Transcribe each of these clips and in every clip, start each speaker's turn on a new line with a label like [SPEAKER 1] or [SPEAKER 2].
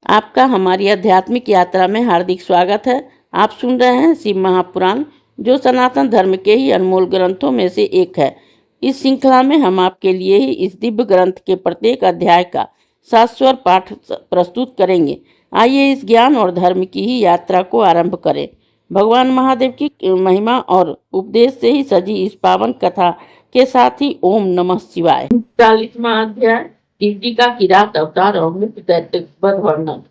[SPEAKER 1] आपका हमारी आध्यात्मिक यात्रा में हार्दिक स्वागत है। आप सुन रहे हैं शिव महापुराण, जो सनातन धर्म के ही अनमोल ग्रंथों में से एक है। इस श्रृंखला में हम आपके लिए ही इस दिव्य ग्रंथ के प्रत्येक अध्याय का शाश्वत पाठ प्रस्तुत करेंगे। आइए इस ज्ञान और धर्म की ही यात्रा को आरंभ करें। भगवान महादेव की महिमा और उपदेश से ही सजी इस पावन कथा के साथ ही ओम नमः शिवाय। 40वां अध्याय, शिवजी का किरात अवतार और मुख्य दैत्य पद वर्णन।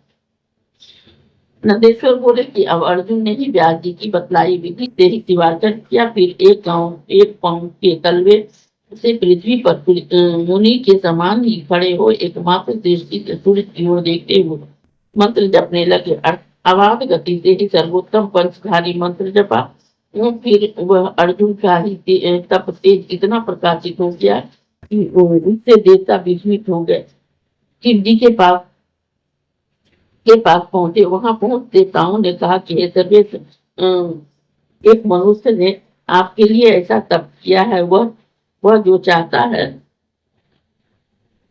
[SPEAKER 1] नंदेश्वर बोले कि अब अर्जुन ने ही व्यास जी की बतलाई विधि से ही शिवार्चन किया। फिर एक पांव के तलवे से पृथ्वी पर मुनि के समान ही खड़े हो एकमात्र दृष्टि से सूर्य की ओर देखते हुए मंत्र जपने लगे। अबाध गति से ही सर्वोत्तम पंचधारी मंत्र जपा। फिर वह अर्जुन का ही तप तेज इतना प्रकाशित हो गया कि उससे देवता विस्मित हो गए। शिव जी के पास पहुंचे। वहां पहुंच देवताओं ने कहा कि हे सर्वेश, एक मनुष्य ने आपके लिए ऐसा तप किया है, वह जो चाहता है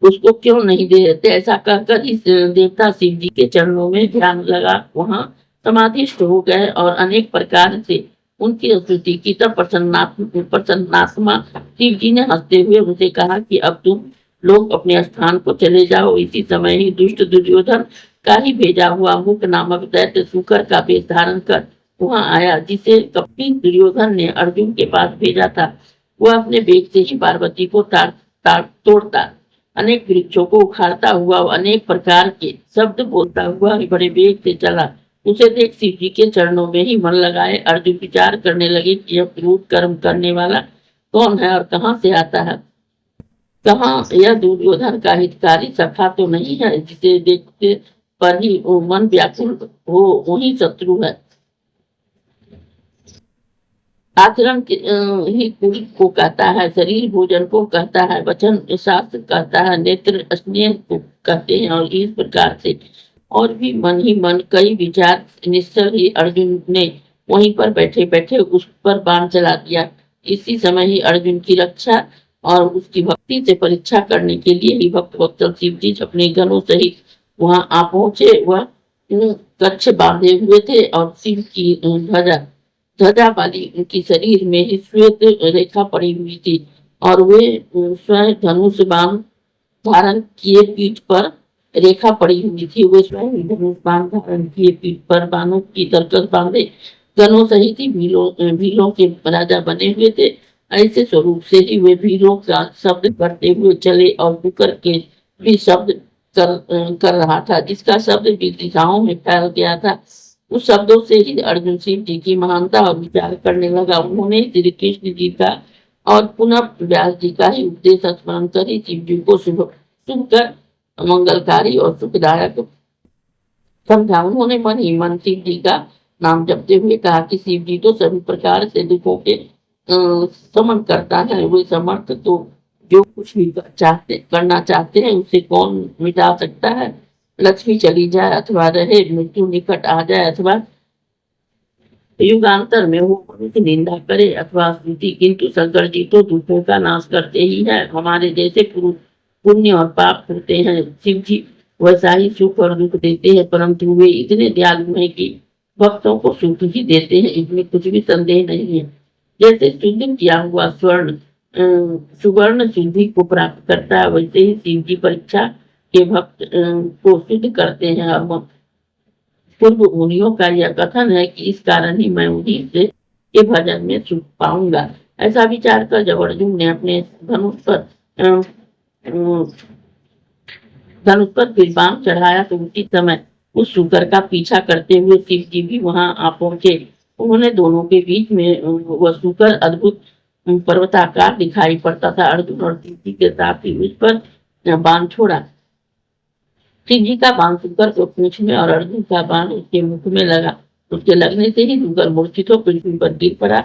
[SPEAKER 1] उसको क्यों नहीं दे देते। ऐसा कहकर इस देवता शिव जी के चरणों में ध्यान लगा वहां समाधिष्ट हो गए और अनेक प्रकार से उनकी स्तुति की। तब प्रसन्नात्मा शिव जी ने हंसते हुए उनसे कहा कि अब तुम लोग अपने स्थान को चले जाओ। इसी समय ही दुष्ट दुर्योधन का ही भेजा हुआ मुक नामक दैत्य शूकर का वेश धारण कर वहां आया, जिसे कपटी दुर्योधन ने अर्जुन के पास भेजा था। वह अपने वेग से ही पार्वती को तोड़ता, अनेक वृक्षों को उखाड़ता हुआ, अनेक प्रकार के शब्द बोलता हुआ बड़े वेग से चला। उसे देख शिव जी के चरणों में ही मन लगाए अर्जुन विचार करने लगे कि यह क्रूर कर्म करने वाला कौन है और कहाँ से आता है। कहाँ यह दुर्योधन का हितकारी सखा तो नहीं है, जिसे देखते पर ही मन व्याकुल हो वही शत्रु है। आचरण ही कुल को कहता है, शरीर भोजन को कहता है, वचन शास्त्र कहता है, नेत्र स्नेह को कहते हैं। और इस प्रकार से और भी मन ही मन कई विचार निश्चल ही अर्जुन ने वहीं पर बैठे बैठे उस पर बाण चला दिया। इसी समय ही अर्जुन की रक्षा और उसकी भक्ति से परीक्षा करने के लिए ही भक्त वत्सल शिव जी अपने गणों सहित वहां आ पहुंचे। वह कच्छ बांधे हुए थे और शिव की ध्वजा वाली उनकी शरीर में ही श्वेत रेखा पड़ी हुई थी और वे स्वयं धनुष बाण धारण किए पीठ पर रेखा पड़ी हुई थी। वे स्वयं धनुष बाण धारण किए पीठ पर बाणों की तरकस बांधे गणों सहित ही भीलों के राजा बने हुए थे। ऐसे स्वरूप से ही वे भीलों का शब्द करते हुए चले और कुकर के भी शब्द कर रहा था, जिसका शब्द भी दिशाओं में फैल गया था। उस शब्दों से ही अर्जुन शिव जी की महानता और विचार करने लगा। उन्होंने श्री कृष्ण जी का और पुनः व्यास जी का ही उपदेश स्मरण कर ही शिव जी को शुभ कर मंगलकारी और सुखदायक समझा। उन्होंने मन ही मन शिव जी का नाम जपते हुए कहा कि शिव जी तो सभी प्रकार से दुखों के समन करता है। वे समर्थ तो जो कुछ भी करना चाहते हैं उसे कौन मिटा सकता है। लक्ष्मी चली जाए अथवा रहे, मृत्यु निकट आ जाए अथवा युगांतर में वो मनुष्य निंदा करे अथवा स्तुति, किंतु शंकर जी तो दुखों का नाश करते ही है। हमारे जैसे पुण्य और पाप होते हैं, शिव जी वैसा ही सुख और दुख देते हैं, परंतु वे इतने दयालु हैं कि भक्तों को सुख ही देते हैं, इसमें कुछ भी संदेह नहीं है। जैसे शुद्ध किया हुआ स्वर्ण सुवर्ण शुद्धि को प्राप्त करता है, वैसे ही शिव जी परीक्षा के भक्त को शुद्ध करते हैं। और पूर्व मुनियों का यह कथन है कि इस कारण ही मैं उन्हीं से के भजन में सुख पाऊंगा। ऐसा विचार कर जब अर्जुन ने अपने धनुष पर फिर बाण चढ़ाया तो उसी समय उस शूकर का पीछा करते हुए शिव जी भी वहां आ पहुंचे। उन्होंने दोनों के बीच में वह शूकर अद्भुत पर्वताकार दिखाई पड़ता था। अर्जुन और शिव जी के साथ ही उस पर बाण छोड़ा। शिव जी का बाण शूकर को पूंछ में और अर्जुन का बाण उसके मुख में लगा। उसके लगने से ही शूकर मूर्छित हो पृथ्वी पर गिर पड़ा।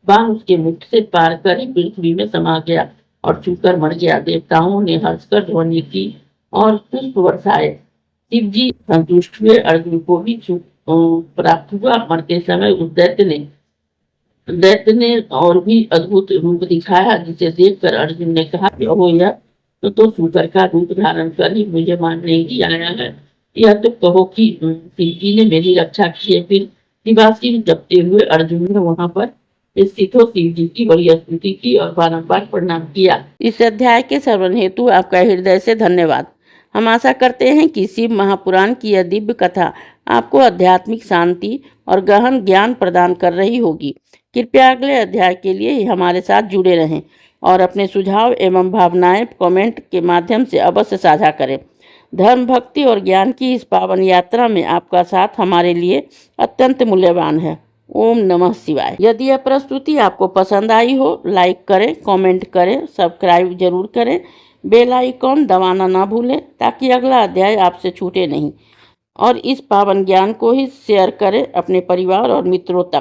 [SPEAKER 1] बाण उसके मुख से पार कर ही पृथ्वी में समा गया और शूकर मर गया। देवताओं ने हंसकर ध्वनि की और पुष्प बरसाए। शिव जी संतुष्ट हुए। अर्जुन को भी सुख प्राप्त हुआ। मरते समय उस दैत्य ने और भी अद्भुत रूप दिखाया, जिसे देखकर अर्जुन ने कहा कि ओह, यह तो शूकर का रूप धारण कर ही मुझे मारने ही आया है। यह तो कहो कि शिवजी ने मेरी रक्षा की है। फिर शिवासी जपते हुए अर्जुन ने वहां पर स्थित हो शिव जी की बड़ी स्तुति की और बारंबार प्रणाम किया। इस अध्याय के श्रवण हेतु आपका हृदय से धन्यवाद। हम आशा करते हैं कि शिव महापुराण की यह दिव्य कथा आपको आध्यात्मिक शांति और गहन ज्ञान प्रदान कर रही होगी। कृपया अगले अध्याय के लिए हमारे साथ जुड़े रहें और अपने सुझाव एवं भावनाएं कमेंट के माध्यम से अवश्य साझा करें। धर्म, भक्ति और ज्ञान की इस पावन यात्रा में आपका साथ हमारे लिए अत्यंत मूल्यवान है। ओम नमः शिवाय। यदि यह प्रस्तुति आपको पसंद आई हो, लाइक करें, कमेंट करें, सब्सक्राइब जरूर करें, बेल आइकॉन दबाना ना भूलें ताकि अगला अध्याय आपसे छूटे नहीं। और इस पावन ज्ञान को ही शेयर करें अपने परिवार और मित्रों तक।